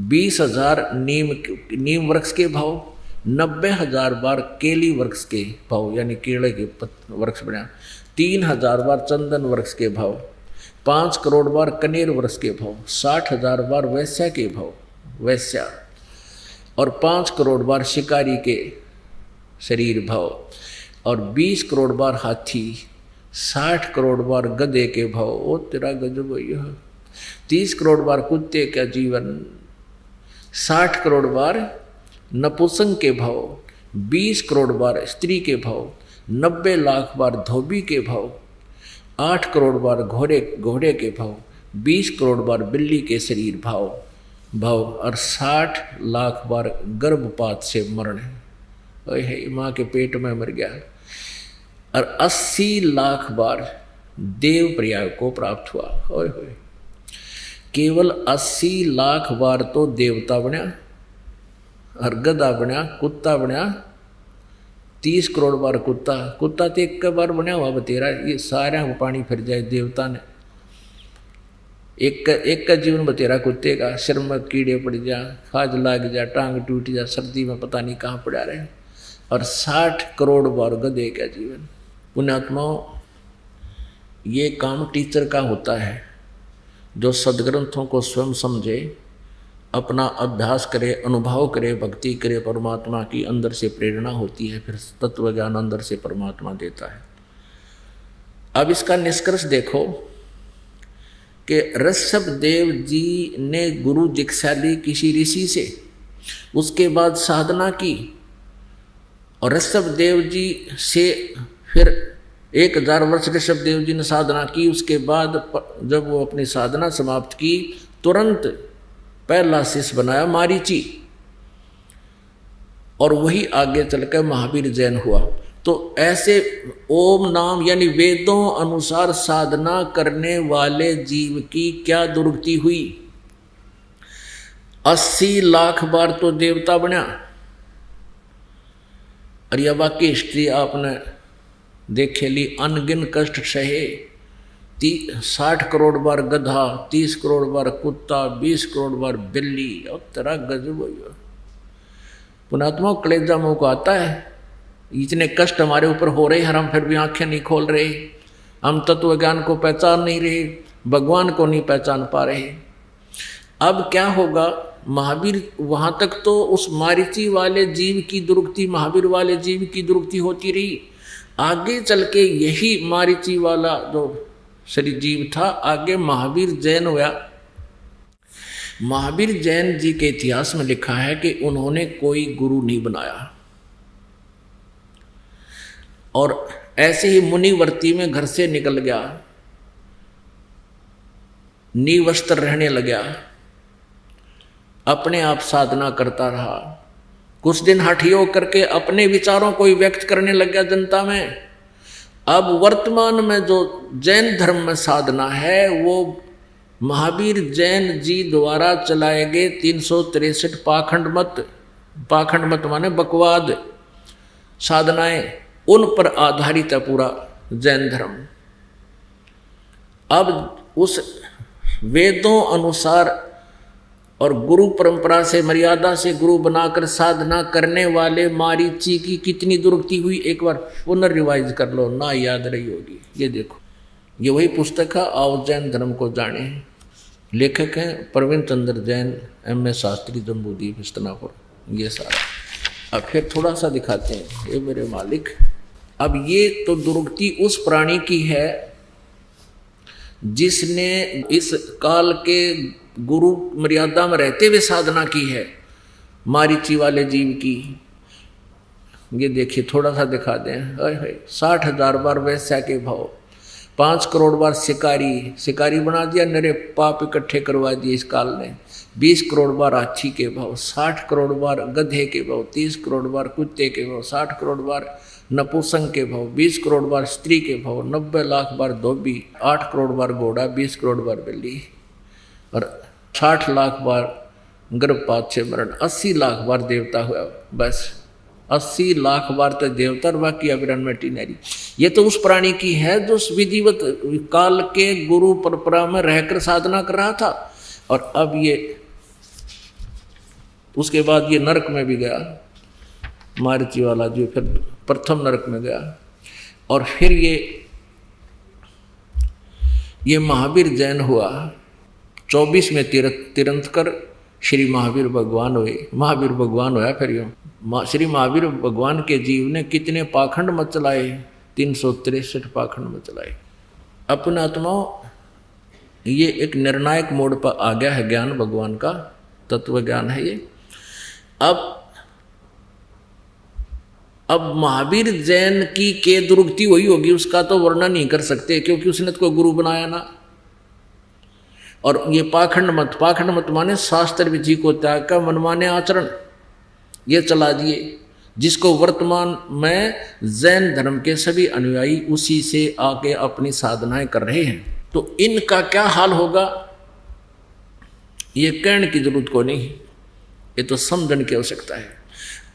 20,000 नीम वृक्ष के भाव, 90,000 बार केली वृक्ष के भाव यानी केले के वृक्ष बना, 3,000 बार चंदन वृक्ष के भाव, 5 करोड़ बार कनेर वृक्ष के भाव, 60,000 बार वैश्या के भाव, वैश्या, और 5 करोड़ बार शिकारी के शरीर भाव, और 20 करोड़ बार हाथी, 60 करोड़ बार गधे के भाव। ओ तेरा गजब भैया। 30 करोड़ बार कुत्ते का जीवन, 60 करोड़ बार नपुंसक के भाव, 20 करोड़ बार स्त्री के भाव, 90 लाख बार धोबी के भाव, 8 करोड़ बार घोड़े के भाव, 20 करोड़ बार बिल्ली के शरीर भाव, और 60 लाख बार गर्भपात से मरण है। माँ के पेट में मर गया। और 80 लाख बार देव पर्याय को प्राप्त हुआ। होय केवल 80 लाख बार तो देवता बना, और गधा बना, कुत्ता बना, 30 करोड़ बार कुत्ता तो एक बार बना हुआ बतेरा। ये सारा पानी फिर जाए देवता ने। एक का जीवन बतेरा कुत्ते का, सिर में कीड़े पड़ जा, खाज लाग जा, टांग टूट जा, सर्दी में पता नहीं कहाँ पड़ा रहे। और 60 करोड़ बार गधे का जीवन। पुण्यात्माओं, ये काम टीचर का होता है, जो सदग्रंथों को स्वयं समझे, अपना अभ्यास करे, अनुभव करे, भक्ति करे, परमात्मा की अंदर से प्रेरणा होती है, फिर तत्व ज्ञान अंदर से परमात्मा देता है। अब इसका निष्कर्ष देखो कि ऋषभ देव जी ने गुरु दीक्षा ली किसी ऋषि से, उसके बाद साधना की, और ऋषभ देव जी से फिर 1000 वर्ष ऋषभ देव जी ने साधना की। उसके बाद जब वो अपनी साधना समाप्त की, तुरंत पहला शिष्य बनाया मारीची, और वही आगे चलकर महावीर जैन हुआ। तो ऐसे ओम नाम यानी वेदों अनुसार साधना करने वाले जीव की क्या दुर्गति हुई? 80 लाख बार तो देवता बना। और यह वाक्य हिस्ट्री आपने देखे ली, अनगिन कष्ट सहे, 60 करोड़ बार गधा, 30 करोड़ बार कुत्ता, 20 करोड़ बार बिल्ली, और तेरा गजब हुआ। पुणात्मा कलेजा मुंह को आता है, इतने कष्ट हमारे ऊपर हो रहे हैं, हम फिर भी आंखें नहीं खोल रहे, हम तत्व ज्ञान को पहचान नहीं रहे, भगवान को नहीं पहचान पा रहे। अब क्या होगा? महावीर, वहां तक तो उस मारीची वाले जीव की दुर्गति, महावीर वाले जीव की दुर्गति होती रही। आगे चल के यही मारीची वाला जो शरीर जीव था, आगे महावीर जैन हुआ। महावीर जैन जी के इतिहास में लिखा है कि उन्होंने कोई गुरु नहीं बनाया, और ऐसे ही मुनिवर्ती में घर से निकल गया, निवस्त्र रहने लगा, अपने आप साधना करता रहा। कुछ दिन हठयोग करके अपने विचारों को ही व्यक्त करने लग गया जनता में। अब वर्तमान में जो जैन धर्म में साधना है वो महावीर जैन जी द्वारा चलाए गए 363 पाखंड मत माने बकवाद साधनाएं, उन पर आधारित है पूरा जैन धर्म। अब उस वेदों अनुसार और गुरु परंपरा से मर्यादा से गुरु बनाकर साधना करने वाले मारीची की कितनी दुर्गति हुई, एक बार पुनर्रिवाइज कर लो, ना याद रही होगी। ये देखो, ये वही पुस्तक है आओ जैन धर्म को जाने। लेखक हैं प्रवीण चंद्र जैन, M.A. शास्त्री, जम्बूद्वीप, हस्तिनापुर। ये सारा अब फिर थोड़ा सा दिखाते हैं, ये मेरे मालिक। अब ये तो दुर्गति उस प्राणी की है जिसने इस काल के गुरु मर्यादा में रहते हुए साधना की है, मारीची वाले जीव की। ये देखिए, थोड़ा सा दिखा दें। 60,000 बार वैश्या के भाव, 5 करोड़ बार शिकारी बना दिया, नरे पाप इकट्ठे करवा दिए इस काल ने। 20 करोड़ बार हाथी के भाव, 60 करोड़ बार गधे के भाव, 30 करोड़ बार कुत्ते के भाव, 60 करोड़ बार नपुंसक के भाव, 20 करोड़ बार स्त्री के भाव, 90 लाख बार धोबी, 8 करोड़ बार घोड़ा, 20 करोड़ बार बिल्ली, और 60 लाख बार गर्भपात से मरण, 80 लाख बार देवता हुआ। बस 80 लाख बार तो देवता और बाकी अविरण में टीनरी। ये तो उस प्राणी की है जो विधिवत काल के गुरु परंपरा में रहकर साधना कर रहा था। और अब ये उसके बाद ये नरक में भी गया, मारुति वाला जो फिर प्रथम नरक में गया। और फिर ये महावीर जैन हुआ। 24 में तीर्थंकर श्री महावीर भगवान हुए। महावीर भगवान होया फिर यूँ श्री महावीर भगवान के जीव ने कितने पाखंड मत चलाए, 363 पाखंड मत चलाए। अपने आत्माओं, ये एक निर्णायक मोड़ पर आ गया है ज्ञान, भगवान का तत्व ज्ञान है ये। अब महावीर जैन की के दुर्गति हुई होगी, उसका तो वर्णन नहीं कर सकते क्योंकि उसने तो कोई गुरु बनाया ना। और ये पाखंड मत माने शास्त्र विधि को त्याग कर मनमाने आचरण ये चला दिए, जिसको वर्तमान में जैन धर्म के सभी अनुयायी उसी से आके अपनी साधनाएं कर रहे हैं। तो इनका क्या हाल होगा ये कहने की जरूरत को नहीं, ये तो समझने की आवश्यकता है।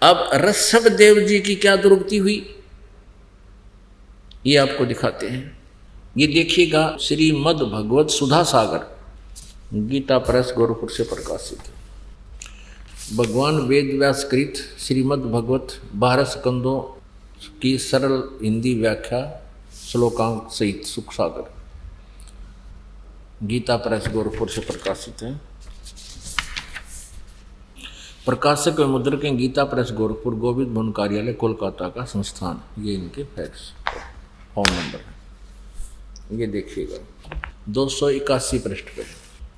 अब ऋषभ देव जी की क्या दुर्गति हुई ये आपको दिखाते हैं। ये देखिएगा, श्रीमद् भगवत सुधा सागर, गीता प्रेस गोरखपुर से प्रकाशित है। भगवान वेद व्यास कृत श्रीमद् भगवत 12 स्कंदों की सरल हिंदी व्याख्या श्लोकांक सहित सुख सागर, गीता प्रेस गोरखपुर से प्रकाशित है। प्रकाशक व मुद्रक हैं गीता प्रेस गोरखपुर, गोविंद भवन कार्यालय कोलकाता का संस्थान। ये इनके फैक्स फोन नंबर है। ये देखिएगा 281 पृष्ठ पे,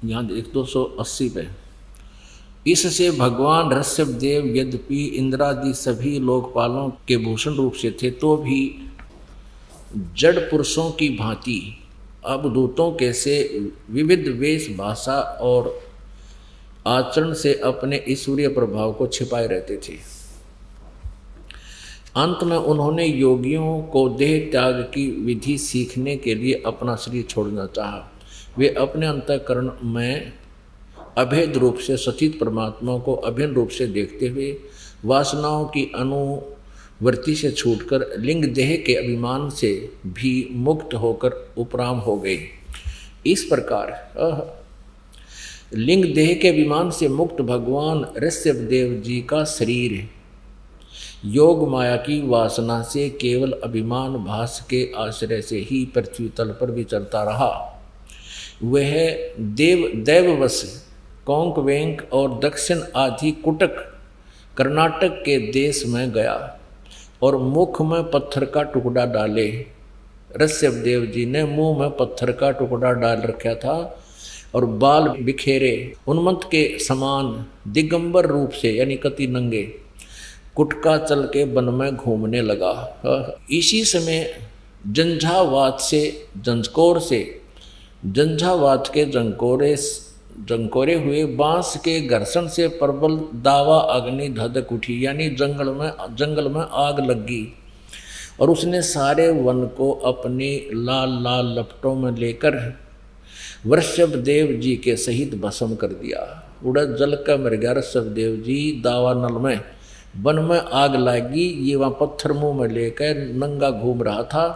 यहाँ 280 पे। इससे भगवान ऋषभ देव यद्यपि इंद्रादि सभी लोकपालों के भूषण रूप से थे, तो भी जड़ पुरुषों की भांति अवधूतों के से विविध वेश, भाषा और आचरण से अपने ईश्वरीय प्रभाव को छिपाए रहते थे। अंत में उन्होंने योगियों को देह त्याग की विधि सीखने के लिए अपना शरीर छोड़ना चाहा। वे अपने अंतःकरण में अभेद रूप से सचित परमात्मा को अभिन्न रूप से देखते हुए वासनाओं की अनुवृत्ति से छूटकर लिंग देह के अभिमान से भी मुक्त होकर उपराम हो गए। इस प्रकार लिंग देह के अभिमान से मुक्त भगवान ऋषभ देव जी का शरीर योग माया की वासना से केवल अभिमान भास के आश्रय से ही पृथ्वी तल पर विचरता रहा। वह दैववश कोंक वेंक और दक्षिण आदि कुटक कर्नाटक के देश में गया और मुख में पत्थर का टुकड़ा डाले। ऋषभ देव जी ने मुंह में पत्थर का टुकड़ा डाल रखा था और बाल बिखेरे उन्मत्त के समान दिगंबर रूप से यानी कति नंगे कुटका चल के वन में घूमने लगा। इसी समय जंझावात के जंकोरे हुए बांस के घर्षण से प्रबल दावा अग्नि धधक उठी, यानी जंगल में आग लगी और उसने सारे वन को अपने लाल लाल लपटों में लेकर वृषभ देव जी के सहित भस्म कर दिया। उड़द जल का मर गया वृषभ देव जी दावा नल में। वन में आग लगी, ये वहाँ पत्थर मुंह में लेकर नंगा घूम रहा था।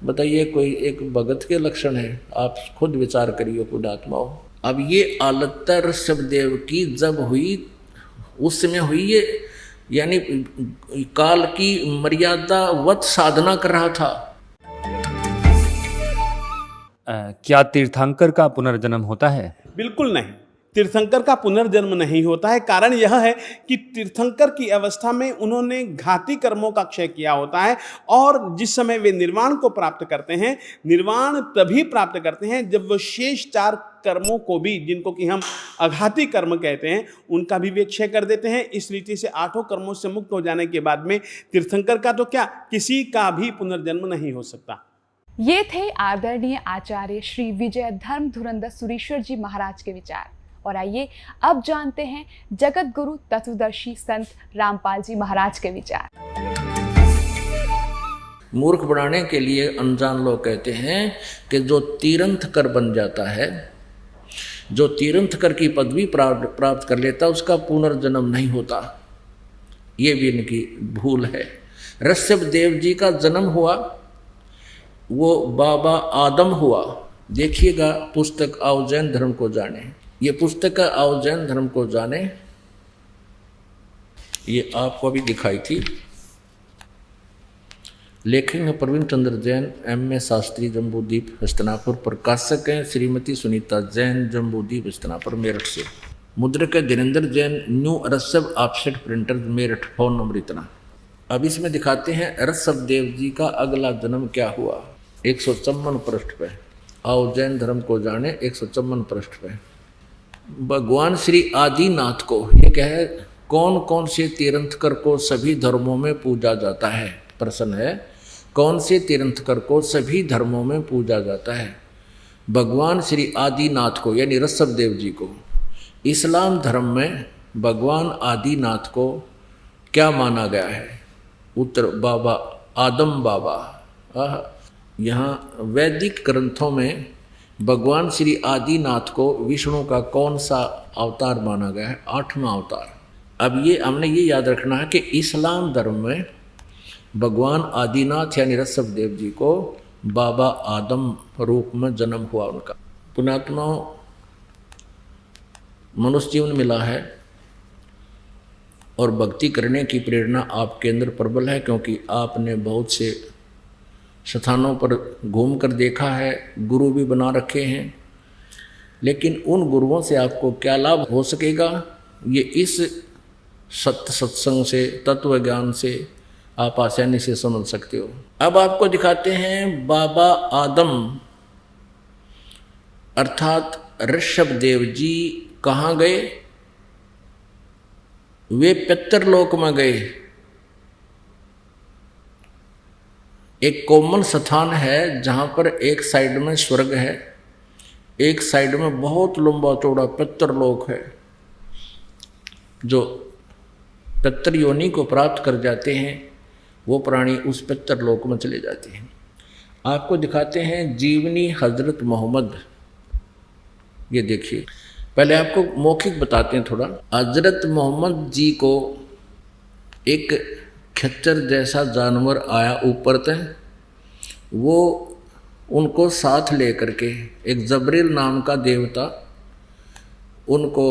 बताइए कोई एक भगत के लक्षण है? आप खुद विचार करिए खुद आत्माओं। अब ये हालत ऋषभ देव की जब हुई, उस समय हुई ये, यानी काल की मर्यादा वत साधना कर रहा था। क्या तीर्थंकर का पुनर्जन्म होता है? बिल्कुल नहीं, तीर्थंकर का पुनर्जन्म नहीं होता है। कारण यह है कि तीर्थंकर की अवस्था में उन्होंने घाती कर्मों का क्षय किया होता है, और जिस समय वे निर्वाण को प्राप्त करते हैं, निर्वाण तभी प्राप्त करते हैं जब वो शेष 4 कर्मों को भी, जिनको कि हम अघाती कर्म कहते हैं, उनका भी वे क्षय कर देते हैं। इस रीति से 8 कर्मों से मुक्त हो जाने के बाद में तीर्थंकर का तो क्या, किसी का भी पुनर्जन्म नहीं हो सकता। ये थे आदरणीय आचार्य श्री विजय धर्म धुरंधर सुरीश्वर जी महाराज के विचार। और आइए अब जानते हैं जगत गुरु तत्वदर्शी संत रामपाल जी महाराज के विचार। मूर्ख बनाने के लिए अनजान लोग कहते हैं कि जो तीर्थंकर बन जाता है, जो तीर्थंकर की पदवी प्राप्त कर लेता, उसका पुनर्जन्म नहीं होता। ये भी इनकी भूल है। ऋषभ देव जी का जन्म हुआ, वो बाबा आदम हुआ। देखिएगा पुस्तक आओ जैन धर्म को जाने, ये पुस्तक आओ जैन धर्म को जाने, ये आपको अभी दिखाई थी। लेखक हैं प्रवीण चंद्र जैन, M.A. शास्त्री, जम्बूद्वीप हस्तिनापुर। प्रकाशक हैं श्रीमती सुनीता जैन, जम्बूद्वीप हस्तिनापुर मेरठ से। मुद्रक है Dhirendra Jain, new Rishabh offset printer Meerut. Phone number इतना। अब इसमें दिखाते हैं ऋषभ देव जी का अगला जन्म क्या हुआ। 154 पृष्ठ पे आओ जैन धर्म को जाने, 154 पृष्ठ पे। भगवान श्री आदिनाथ को, ये क्या है, कौन कौन से तीर्थंकर को सभी धर्मों में पूजा जाता है? प्रश्न है, कौन से तीर्थंकर को सभी धर्मों में पूजा जाता है? भगवान श्री आदिनाथ को, यानी ऋषभ देव जी को। इस्लाम धर्म में भगवान आदिनाथ को क्या माना गया है? उत्तर बाबा आदम बाबा। यहाँ वैदिक ग्रंथों में भगवान श्री आदिनाथ को विष्णु का कौन सा अवतार माना गया है? 8वां अवतार। अब ये हमने ये याद रखना है कि इस्लाम धर्म में भगवान आदिनाथ यानी ऋषभ देव जी को बाबा आदम रूप में जन्म हुआ उनका। पुण्यात्मा मनुष्य जीवन मिला है और भक्ति करने की प्रेरणा आपके अंदर प्रबल है, क्योंकि आपने बहुत से स्थानों पर घूमकर देखा है, गुरु भी बना रखे हैं। लेकिन उन गुरुओं से आपको क्या लाभ हो सकेगा, ये इस सत्य सत्संग से, तत्व ज्ञान से आप आसानी से समझ सकते हो। अब आपको दिखाते हैं बाबा आदम अर्थात ऋषभ देव जी कहाँ गए? वे पितरलोक में गए। एक कॉमन स्थान है जहाँ पर एक साइड में स्वर्ग है, एक साइड में बहुत लंबा चौड़ा पितरलोक है। जो पितर योनि को प्राप्त कर जाते हैं वो प्राणी उस पितरलोक में चले जाते हैं। आपको दिखाते हैं जीवनी हजरत मोहम्मद। ये देखिए, पहले आपको मौखिक बताते हैं थोड़ा। हजरत मोहम्मद जी को एक खच्चर जैसा जानवर आया ऊपर तक, वो उनको साथ लेकर के, एक जबरील नाम का देवता उनको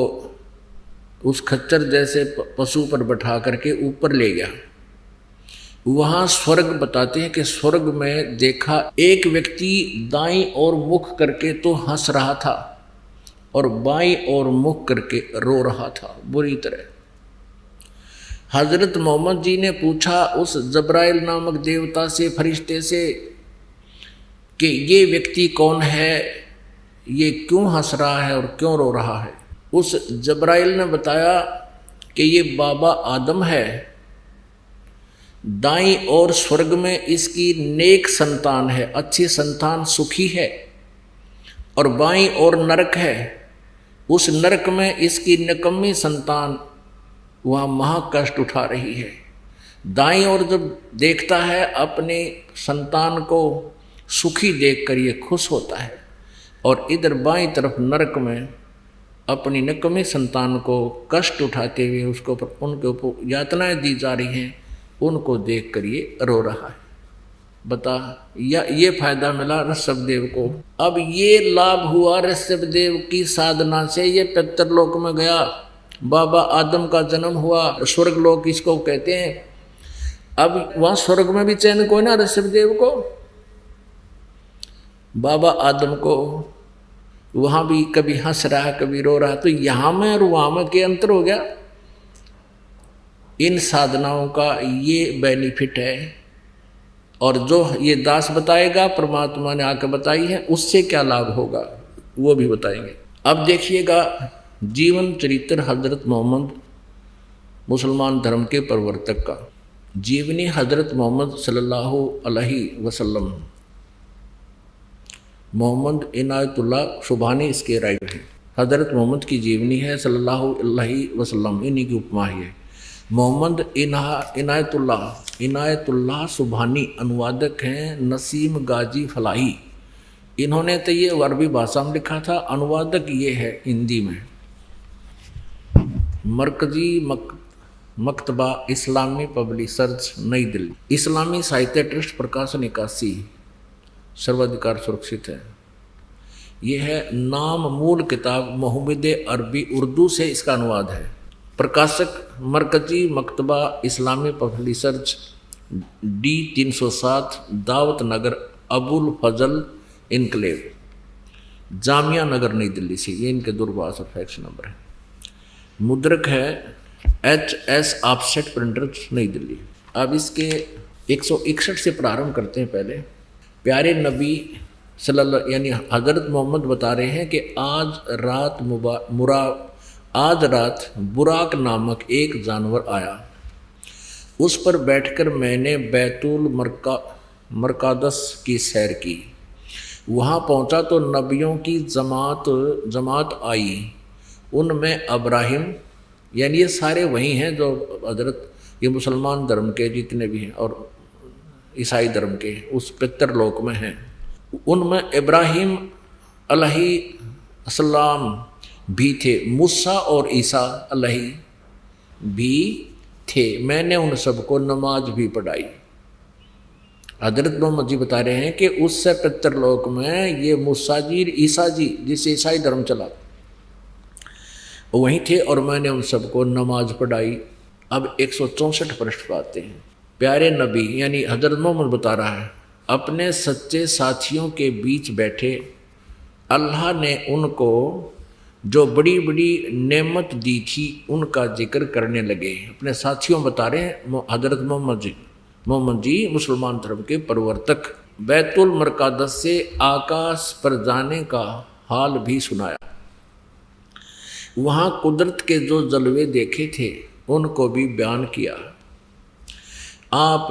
उस खच्चर जैसे पशु पर बैठा करके ऊपर ले गया। वहाँ स्वर्ग बताते हैं कि स्वर्ग में देखा एक व्यक्ति दाईं ओर मुख करके तो हंस रहा था और बाईं ओर मुख करके रो रहा था बुरी तरह। हजरत मोहम्मद जी ने पूछा उस जब्राइल नामक देवता से, फरिश्ते से, कि ये व्यक्ति कौन है, ये क्यों हंस रहा है और क्यों रो रहा है। उस जब्राइल ने बताया कि ये बाबा आदम है, दाईं ओर स्वर्ग में इसकी नेक संतान है, अच्छी संतान सुखी है, और बाईं ओर नरक है, उस नरक में इसकी निकम्मी संतान वहाँ महाकष्ट उठा रही है। दाईं ओर जब देखता है अपने संतान को सुखी देखकर ये खुश होता है, और इधर बाईं तरफ नरक में अपनी निकम्मी संतान को कष्ट उठाते हुए उसको उनके ऊपर यातनाएं दी जा रही हैं, उनको देखकर ये रो रहा है। बता, या ये फायदा मिला ऋषभदेव को। अब ये लाभ हुआ ऋषभदेव की साधना से, ये पितरलोक में गया, बाबा आदम का जन्म हुआ, स्वर्ग लोक इसको कहते हैं। अब वहां स्वर्ग में भी चैन को ना ऋषभदेव को, बाबा आदम को, वहां भी कभी हंस रहा कभी रो रहा। तो यहां में और वहां में क्या अंतर हो गया? इन साधनाओं का ये बेनिफिट है, और जो ये दास बताएगा, परमात्मा ने आकर बताई है, उससे क्या लाभ होगा वो भी बताएंगे। अब देखिएगा जीवन चरित्र हजरत मोहम्मद मुसलमान धर्म के प्रवर्तक का। जीवनी हजरत मोहम्मद सल्लल्लाहु अलैहि वसल्लम, मोहम्मद इनायतुल्लाह सुबहानी इसके राइटर हैं। हजरत मोहम्मद की जीवनी है सल्लल्लाहु अलैहि वसल्लम, इन्हीं की उपमा है। मोहम्मद इनायतुल्लाह सुबहानी अनुवादक हैं नसीम गाजी फलाही। इन्होंने तो ये अरबी भाषा में लिखा था, अनुवादक ये है हिंदी में। मरकजी मकतबा इस्लामी पब्लिशर्स नई दिल्ली, इस्लामी साहित्य ट्रस्ट प्रकाशन 81, सर्वाधिकार सुरक्षित है। ये है नाम मूल किताब मोहम्मद अरबी, उर्दू से इसका अनुवाद है। प्रकाशक मरकजी मकतबा इस्लामी पब्लिशर्स D 307 दावत नगर अबुल फजल इनकलेव, जामिया नगर नई दिल्ली से। ये इनके दूरभाष और फैक्स नंबर है। मुद्रक है HS ऑफसेट प्रिंटर्स नई दिल्ली। अब इसके 161 से प्रारंभ करते हैं। पहले प्यारे नबी सल्लल्लाहु यानी हजरत मोहम्मद बता रहे हैं कि आज रात बुराक नामक एक जानवर आया, उस पर बैठकर मैंने बैतुल मरकादस की सैर की। वहाँ पहुँचा तो नबियों की जमात आई, उनमें अब्राहिम, यानी ये सारे वही हैं जो हजरत ये मुसलमान धर्म के जितने भी हैं और ईसाई धर्म के उस पितरलोक में हैं। उनमें इब्राहिम अलैहिस्सलाम भी थे, मूसा और ईसा अलैहि भी थे। मैंने उन सबको नमाज भी पढ़ाई। हजरत मोहम्मद जी बता रहे हैं कि उससे पितरलोक में ये मूसा जी ईसा जी जिससे ईसाई धर्म चला वहीं थे, और मैंने उन सबको नमाज पढ़ाई। अब 164 पृष्ठ पर आते हैं। प्यारे नबी यानी हजरत मोहम्मद बता रहा है, अपने सच्चे साथियों के बीच बैठे अल्लाह ने उनको जो बड़ी बड़ी नेमत दी थी उनका जिक्र करने लगे। अपने साथियों बता रहे हैं हजरत मोहम्मद जी मुसलमान धर्म के प्रवर्तक। बैतुल मरकादस से आकाश पर जाने का हाल भी सुनाया। वहाँ कुदरत के जो जलवे देखे थे उनको भी बयान किया। आप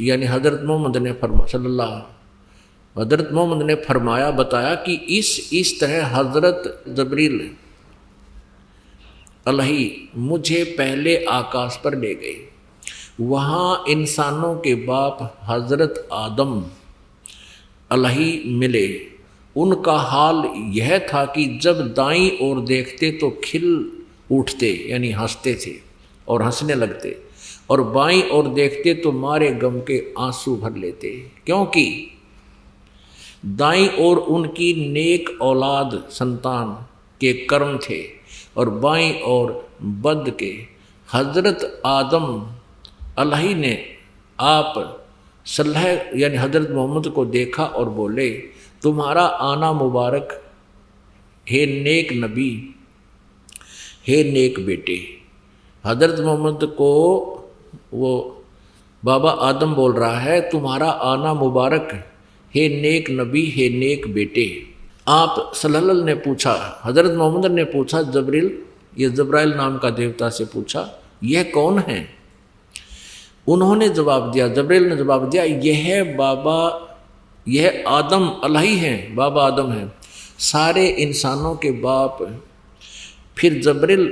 यानी हजरत मोहम्मद ने फरमाया बताया कि इस तरह हजरत जबरील अलैहि मुझे पहले आकाश पर ले गए। वहाँ इंसानों के बाप हजरत आदम अलैहि मिले। उनका हाल यह था कि जब दाईं ओर देखते तो खिल उठते यानी हंसते थे और हंसने लगते, और बाईं ओर देखते तो मारे गम के आंसू भर लेते, क्योंकि दाईं ओर उनकी नेक औलाद संतान के कर्म थे और बाईं ओर बद के। हजरत आदम अलैहि ने आप सल्लल्लाहु यानी हजरत मोहम्मद को देखा और बोले, तुम्हारा आना मुबारक हे नेक नबी, हे नेक बेटे। हजरत मोहम्मद को वो बाबा आदम बोल रहा है, तुम्हारा आना मुबारक हे नेक नबी, हे नेक बेटे। आप सल्लल्लाहु ने पूछा, हजरत मोहम्मद ने पूछा जबरील, ये जब्राइल नाम का देवता से पूछा, यह कौन है? उन्होंने जवाब दिया, जबरील ने जवाब दिया, यह आदम अलैहि हैं, बाबा आदम हैं, सारे इंसानों के बाप। फिर जबरील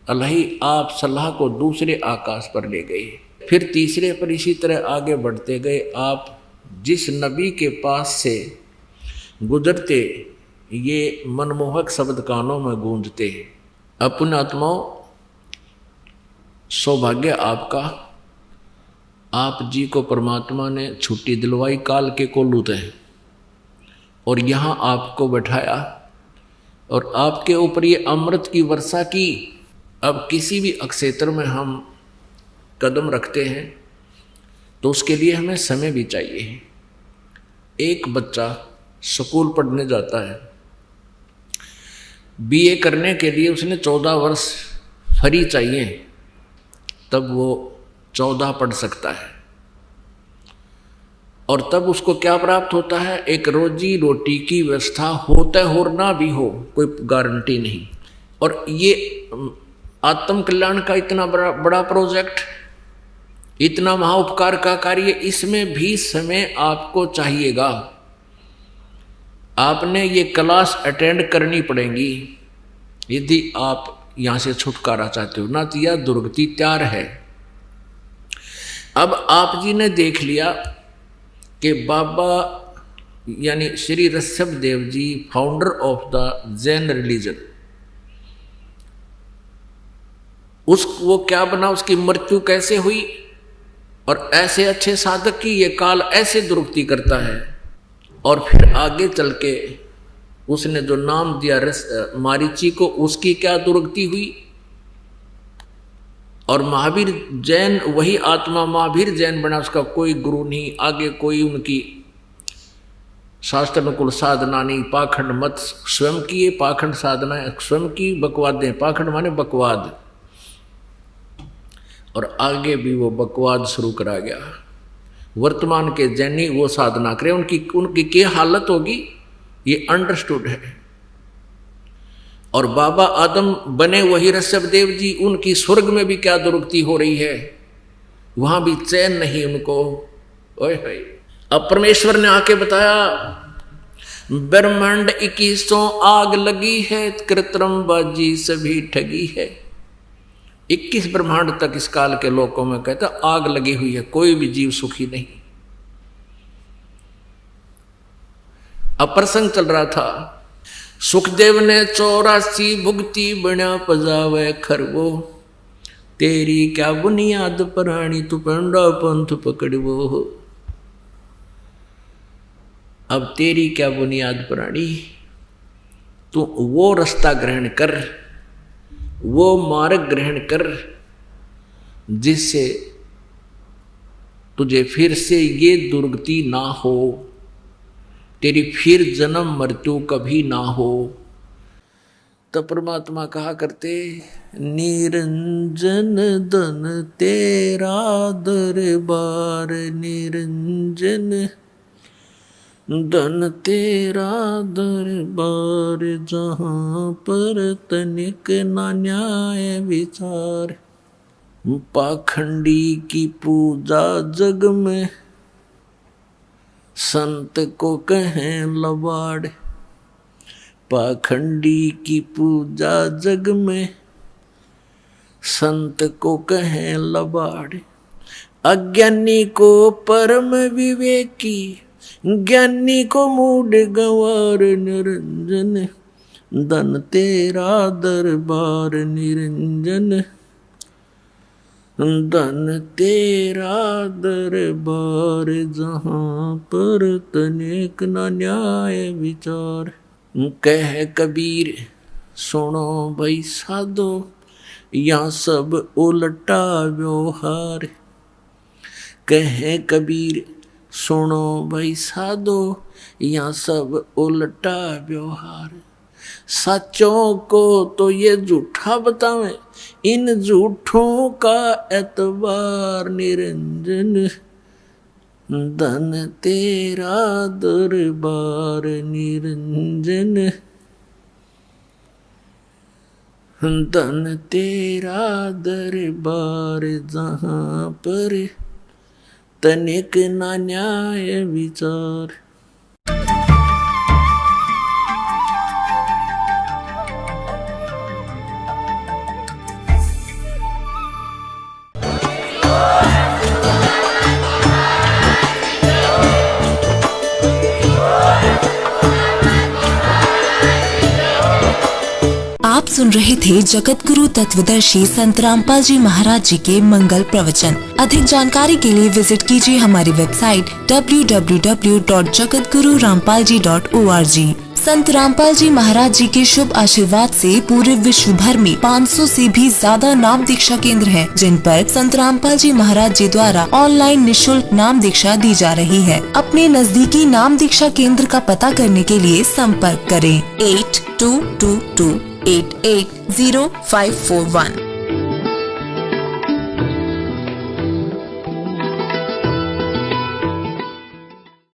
अलैहि आप सल्लल्लाहु को दूसरे आकाश पर ले गए। फिर तीसरे पर इसी तरह आगे बढ़ते गए। आप जिस नबी के पास से गुजरते ये मनमोहक शब्द कानों में गूंजते। अपने आत्माओं, सौभाग्य आपका, आप जी को परमात्मा ने छुट्टी दिलवाई काल के कोलू थे और यहाँ आपको बैठाया और आपके ऊपर ये अमृत की वर्षा की। अब किसी भी अक्षेत्र में हम कदम रखते हैं तो उसके लिए हमें समय भी चाहिए। एक बच्चा स्कूल पढ़ने जाता है, बीए करने के लिए उसने 14 वर्ष फ्री चाहिए, तब वो 14 पढ़ सकता है और तब उसको क्या प्राप्त होता है? एक रोजी रोटी की व्यवस्था होता हो ना भी हो, कोई गारंटी नहीं। और ये आत्म कल्याण का इतना बड़ा प्रोजेक्ट, इतना महाउपकार का कार्य, इसमें भी समय आपको चाहिएगा। आपने ये क्लास अटेंड करनी पड़ेगी यदि आप यहाँ से छुटकारा चाहते हो, ना तो यह दुर्गति तैयार है। अब आप जी ने देख लिया कि बाबा यानी Shri Rishabh Dev ji, founder of the Jain religion, वो क्या बना, उसकी मृत्यु कैसे हुई और ऐसे अच्छे साधक की ये काल ऐसे दुर्गति करता है। और फिर आगे चल के उसने जो नाम दिया मारीची को, उसकी क्या दुर्गति हुई। और महावीर जैन वही आत्मा महावीर जैन बना, उसका कोई गुरु नहीं, आगे कोई उनकी शास्त्र अनुकूल साधना नहीं, पाखंड मत स्वयं की, पाखंड साधना स्वयं की, बकवादें, पाखंड माने बकवाद, और आगे भी वो बकवाद शुरू करा गया। वर्तमान के जैनी वो साधना करें, उनकी क्या हालत होगी ये अंडरस्टूड है। और बाबा आदम बने वही ऋषभ देव जी, उनकी स्वर्ग में भी क्या दुर्गति हो रही है, वहां भी चैन नहीं उनको। ओए होए, अब परमेश्वर ने आके बताया ब्रह्मांड 2100 आग लगी है, कृत्रिम बाजी सभी ठगी है। 21 ब्रह्मांड तक इस काल के लोकों में कहता आग लगी हुई है, कोई भी जीव सुखी नहीं। अब प्रसंग चल रहा था, सुखदेव ने 84 भुगती बना पजावे खरवो, तेरी क्या बुनियाद प्राणी तू पंडा पंथ पकड़वो। अब तेरी क्या बुनियाद प्राणी, तू वो रास्ता ग्रहण कर, वो मार्ग ग्रहण कर जिससे तुझे फिर से ये दुर्गति ना हो, तेरी फिर जन्म मृत्यु कभी ना हो। तो परमात्मा कहा करते, निरंजन धन तेरा दरबार, निरंजन धन तेरा दरबार, जहाँ पर तनिक ना न्याय विचार। पाखंडी की पूजा जग में, संत को कहें लबाड़। पाखंडी की पूजा जग में, संत को कहें लबाड़। अज्ञानी को परम विवेकी, ज्ञानी को मूड गंवार। निरंजन धन तेरा दरबार, निरंजन धन तेरा दरबार, जहाँ पर तनिक न न्याय विचार। कह कबीर सुनो भाई साधो, यहाँ सब उल्टा व्यवहार। कह कबीर सुनो भाई साधो, यहाँ सब उल्टा व्यवहार। सच्चों को तो ये झूठा बतावे, इन झूठों का एतबार। निरंजन धन तेरा दरबार, निरंजन धन तेरा दरबार, जहाँ पर तनिक ना न्याय विचार। सुन रहे थे जगत गुरु तत्वदर्शी संत रामपाल जी महाराज जी के मंगल प्रवचन। अधिक जानकारी के लिए विजिट कीजिए हमारी वेबसाइट www.jagatgururampalji.org। संत रामपाल जी महाराज जी के शुभ आशीर्वाद से पूरे विश्व भर में 500 से भी ज्यादा नाम दीक्षा केंद्र हैं, जिन पर संत रामपाल जी महाराज जी द्वारा ऑनलाइन निशुल्क नाम दीक्षा दी जा रही है। अपने नजदीकी नाम दीक्षा केंद्र का पता करने के लिए संपर्क करें 8222880541।